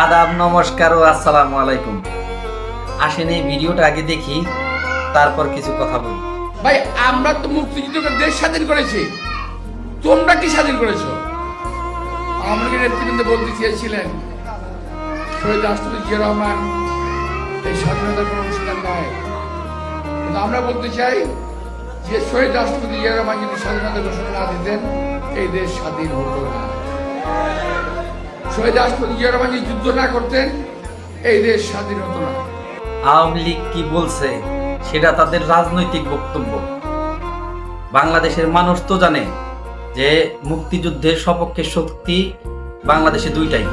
আদাব, নমস্কার ও আসসালামু আলাইকুম। আসেন এই ভিডিওটা আগে দেখি, তারপর কিছু কথা বলি। ভাই, আমরা তো মুক্তিযুদ্ধকে দেশ স্বাধীন করেছি, তোমরা কি স্বাধীন করেছো? আমাদের নেতৃবৃন্দ বলতে চেয়েছিলেন শহীদ রাষ্ট্রপতি জিয়া রহমান এই স্বাধীনতার কোনো অনুষ্ঠান নয়, কিন্তু আমরা বলতে চাই যে শহীদ রাষ্ট্রপতি জিয়া রহমান যদি স্বাধীনতা ঘোষণা না দিতেন এই দেশ স্বাধীন হতো না। শহীদ রাষ্ট্রপতি জিয়া রহমান যদি যুদ্ধ না করতেন এই দেশ স্বাধীন হতো না। আওয়ামী লীগ কি বলছে সেটা তাদের রাজনৈতিক বক্তব্য। বাংলাদেশের মানুষ তো জানে যে মুক্তিযুদ্ধের সপক্ষে শক্তি বাংলাদেশে দুইটাই,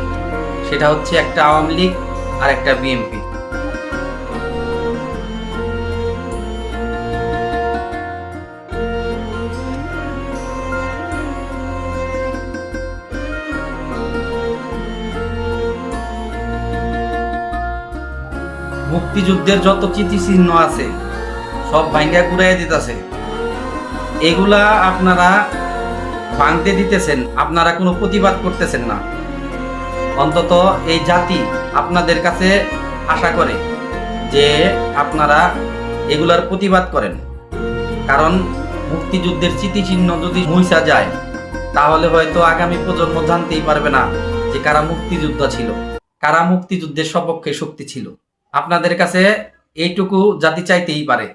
সেটা হচ্ছে একটা আওয়ামী লীগ আর একটা বিএনপি। মুক্তিযুদ্ধের যত চিহ্ন আছে সব ভাঙ্গা কুড়াইয়া দিতেছে। এগুলা আপনারা ভাঙতে দিতেছেন, আপনারা কোনো প্রতিবাদ করতেছেন না। অন্তত এই জাতি আপনাদের কাছে আশা করে যে আপনারা এগুলার প্রতিবাদ করেন, কারণ মুক্তিযুদ্ধের চিহ্ন যদি মুইসা যায় তাহলে হয়তো আগামী প্রজন্ম জানতেই পারবে না যে কারা মুক্তিযোদ্ধা ছিল, কারা মুক্তিযুদ্ধের সপক্ষে শক্তি ছিল। আপনাদের কাছে এইটুকু জাতি চাইতেই পারে।